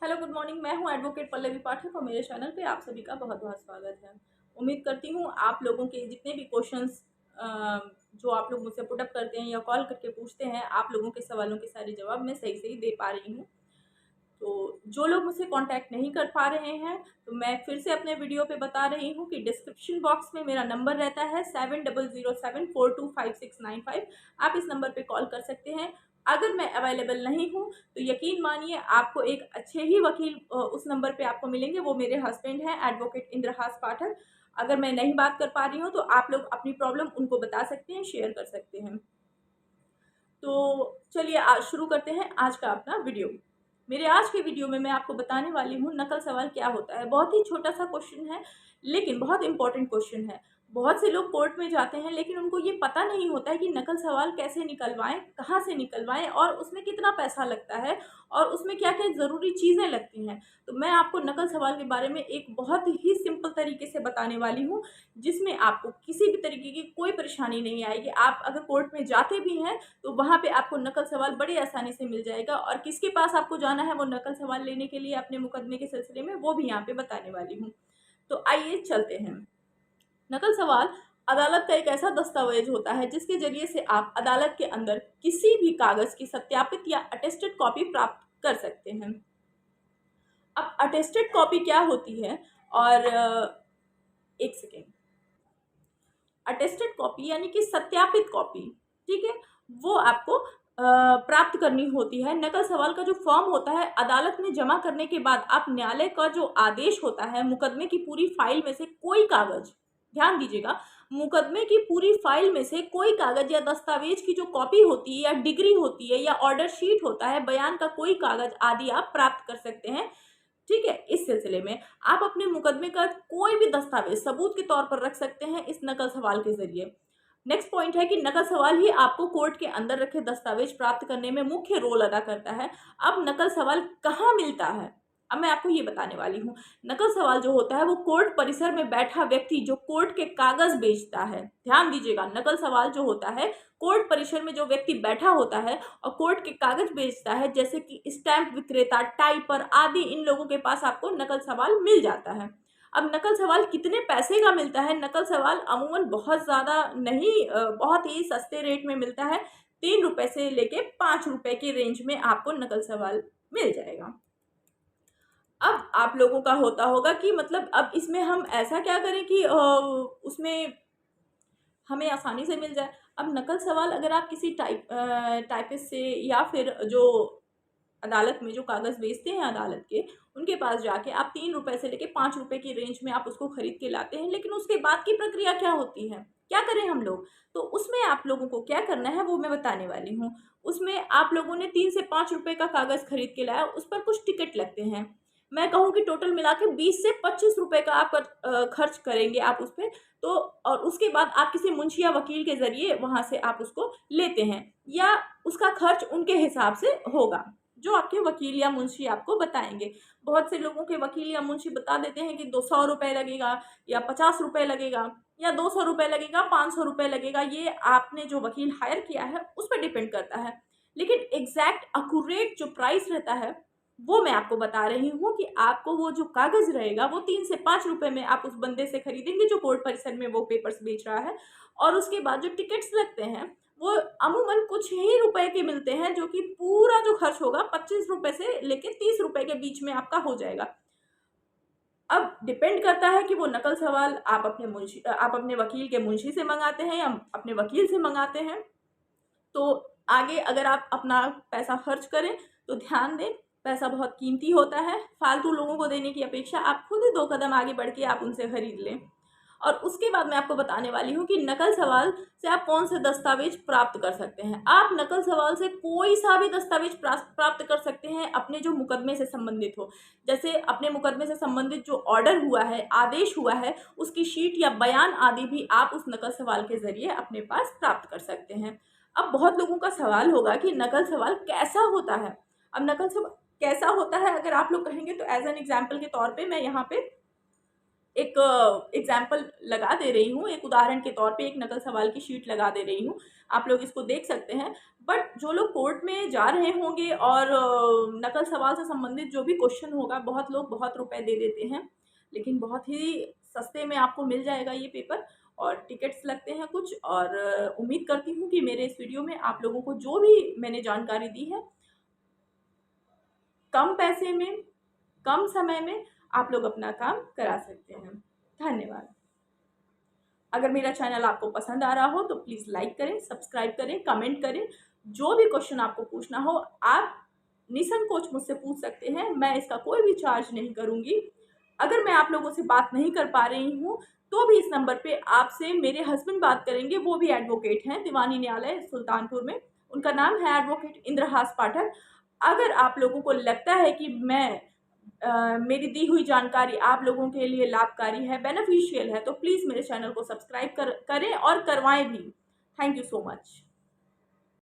Hello good morning. मैं हूं advocate Pallavi पाठक और मेरे चैनल पे आप सभी का बहुत बहुत स्वागत है। उम्मीद करती हूं आप लोगों के जितने भी क्वेश्चंस जो आप लोग मुझसे पुटअप करते हैं या कॉल करके पूछते हैं, आप लोगों के सवालों के सारे जवाब मैं सही सही दे पा रही हूं। तो जो लोग मुझसे कांटेक्ट नहीं कर पा रहे हैं, तो मैं फिर से अपने वीडियो पे बता रही हूँ कि डिस्क्रिप्शन बॉक्स में मेरा नंबर रहता है 7007425695। आप इस नंबर पे कॉल कर सकते हैं। अगर मैं अवेलेबल नहीं हूँ तो यकीन मानिए आपको एक अच्छे ही वकील उस नंबर पे आपको मिलेंगे। वो मेरे हस्बैंड हैं, एडवोकेट इंद्रहास पाठक। अगर मैं नहीं बात कर पा रही हूँ तो आप लोग अपनी प्रॉब्लम उनको बता सकते हैं, शेयर कर सकते हैं। तो चलिए आज शुरू करते हैं आज का अपना वीडियो। मेरे आज के वीडियो में मैं आपको बताने वाली हूँ नकल सवाल क्या होता है। बहुत ही छोटा सा क्वेश्चन है लेकिन बहुत इंपॉर्टेंट क्वेश्चन है। बहुत से लोग कोर्ट में जाते हैं लेकिन उनको ये पता नहीं होता है कि नकल सवाल कैसे निकलवाएं, कहाँ से निकलवाएं और उसमें कितना पैसा लगता है और उसमें क्या क्या ज़रूरी चीज़ें लगती हैं। तो मैं आपको नकल सवाल के बारे में एक बहुत ही सिंपल तरीके से बताने वाली हूँ, जिसमें आपको किसी भी तरीके की कोई परेशानी नहीं आएगी। आप अगर कोर्ट में जाते भी हैं तो वहाँ पे आपको नकल सवाल बड़ी आसानी से मिल जाएगा और किसके पास आपको जाना है वो नकल सवाल लेने के लिए अपने मुकदमे के सिलसिले में, वो भी यहाँ पे बताने वाली हूँ। तो आइए चलते हैं। नकल सवाल अदालत का एक ऐसा दस्तावेज होता है जिसके जरिए से आप अदालत के अंदर किसी भी कागज की सत्यापित या अटेस्टेड कॉपी प्राप्त कर सकते हैं। अब अटेस्टेड कॉपी क्या होती है और एक सेकेंड, अटेस्टेड कॉपी यानी कि सत्यापित कॉपी, ठीक है, वो आपको प्राप्त करनी होती है। नकल सवाल का जो फॉर्म होता है अदालत में जमा करने के बाद आप न्यायालय का जो आदेश होता है, मुकदमे की पूरी फाइल में से कोई कागज, ध्यान दीजिएगा, मुकदमे की पूरी फाइल में से कोई कागज या दस्तावेज की जो कॉपी होती है या डिग्री होती है या ऑर्डर शीट होता है, बयान का कोई कागज आदि आप प्राप्त कर सकते हैं। ठीक है, इस सिलसिले में आप अपने मुकदमे का कोई भी दस्तावेज सबूत के तौर पर रख सकते हैं इस नकल सवाल के जरिए। नेक्स्ट पॉइंट है कि नकल सवाल ही आपको कोर्ट के अंदर रखे दस्तावेज प्राप्त करने में मुख्य रोल अदा करता है। अब नकल सवाल कहाँ मिलता है, अब मैं आपको ये बताने वाली हूँ। नकल सवाल जो होता है वो कोर्ट परिसर में बैठा व्यक्ति जो कोर्ट के कागज बेचता है, ध्यान दीजिएगा, नकल सवाल जो होता है कोर्ट परिसर में जो व्यक्ति बैठा होता है और कोर्ट के कागज बेचता है, जैसे कि स्टैंप विक्रेता, टाइपर आदि, इन लोगों के पास आपको नकल सवाल मिल जाता है। अब नकल सवाल कितने पैसे का मिलता है? नकल सवाल अमूमन बहुत ज़्यादा नहीं, बहुत ही सस्ते रेट में मिलता है। 3 रुपए से लेके 5 रुपए की रेंज में आपको नकल सवाल मिल जाएगा। अब आप लोगों का होता होगा कि मतलब अब इसमें हम ऐसा क्या करें कि उसमें हमें आसानी से मिल जाए। अब नकल सवाल अगर आप किसी टाइपिस्ट से या फिर जो अदालत में जो कागज़ बेचते हैं अदालत के, उनके पास जाके आप 3 रुपए से लेके 5 रुपए की रेंज में आप उसको खरीद के लाते हैं, लेकिन उसके बाद की प्रक्रिया क्या होती है? क्या करें हम लोग? तो उसमें आप लोगों को क्या करना है वो मैं बताने वाली हूँ। उसमें आप लोगों ने 3 से 5 रुपए का कागज़ खरीद के लाया, उस पर कुछ टिकट लगते हैं। मैं कहूँ कि टोटल मिला के 20 से 25 रुपए का आप खर्च करेंगे आप उस पे। तो और उसके बाद आप किसी मुंशी या वकील के ज़रिए वहाँ से आप उसको लेते हैं या उसका खर्च उनके हिसाब से होगा, जो आपके वकील या मुंशी आपको बताएँगे। बहुत से लोगों के वकील या मुंशी बता देते हैं कि 200 रुपए लगेगा या 50 रुपए लगेगा या 200 रुपए लगेगा, 500 रुपए लगेगा, ये आपने जो वकील हायर किया है उस पे डिपेंड करता है। लेकिन एग्ज़ैक्ट एक्यूरेट जो प्राइस रहता है, वो मैं आपको बता रही हूँ कि आपको वो जो कागज़ रहेगा वो 3 से 5 रुपए में आप उस बंदे से खरीदेंगे जो कोर्ट परिसर में वो पेपर्स बेच रहा है। और उसके बाद जो टिकट्स लगते हैं वो अमूमन कुछ ही रुपए के मिलते हैं, जो कि पूरा जो खर्च होगा 25 रुपए से लेके 30 रुपए के बीच में आपका हो जाएगा। अब डिपेंड करता है कि वो नकल सवाल आप अपने वकील के मुंशी से मंगाते हैं या अपने वकील से मंगाते हैं। तो आगे अगर आप अपना पैसा खर्च करें तो ध्यान दें, पैसा बहुत कीमती होता है। फालतू लोगों को देने की अपेक्षा आप खुद ही 2 कदम आगे बढ़ के आप उनसे खरीद लें। और उसके बाद मैं आपको बताने वाली हूँ कि नकल सवाल से आप कौन से दस्तावेज प्राप्त कर सकते हैं। आप नकल सवाल से कोई सा भी दस्तावेज प्राप्त कर सकते हैं अपने जो मुकदमे से संबंधित हो। जैसे अपने मुकदमे से संबंधित जो ऑर्डर हुआ है, आदेश हुआ है, उसकी शीट या बयान आदि भी आप उस नकल सवाल के ज़रिए अपने पास प्राप्त कर सकते हैं। अब बहुत लोगों का सवाल होगा कि नकल सवाल कैसा होता है? अब नकल सवाल कैसा होता है अगर आप लोग कहेंगे तो एज़ एन एग्ज़ाम्पल के तौर पे मैं यहाँ पे एक एग्जाम्पल लगा दे रही हूँ, एक उदाहरण के तौर पे एक नकल सवाल की शीट लगा दे रही हूँ, आप लोग इसको देख सकते हैं। बट जो लोग कोर्ट में जा रहे होंगे और नकल सवाल से संबंधित जो भी क्वेश्चन होगा, बहुत लोग बहुत रुपए दे देते हैं, लेकिन बहुत ही सस्ते में आपको मिल जाएगा ये पेपर, और टिकट्स लगते हैं कुछ। और उम्मीद करती हूँ कि मेरे इस वीडियो में आप लोगों को जो भी मैंने जानकारी दी है, कम पैसे में, कम समय में आप लोग अपना काम करा सकते हैं। धन्यवाद। अगर मेरा चैनल आपको पसंद आ रहा हो तो प्लीज़ लाइक करें, सब्सक्राइब करें, कमेंट करें। जो भी क्वेश्चन आपको पूछना हो आप निसंकोच मुझसे पूछ सकते हैं, मैं इसका कोई भी चार्ज नहीं करूँगी। अगर मैं आप लोगों से बात नहीं कर पा रही हूँ तो भी इस नंबर पे आपसे मेरे हस्बैंड बात करेंगे, वो भी एडवोकेट हैं दीवानी न्यायालय सुल्तानपुर में। उनका नाम है एडवोकेट इंद्रहास पाठक। अगर आप लोगों को लगता है कि मेरी दी हुई जानकारी आप लोगों के लिए लाभकारी है, बेनिफिशियल है, तो प्लीज़ मेरे चैनल को सब्सक्राइब करें और करवाएँ भी। Thank you so much.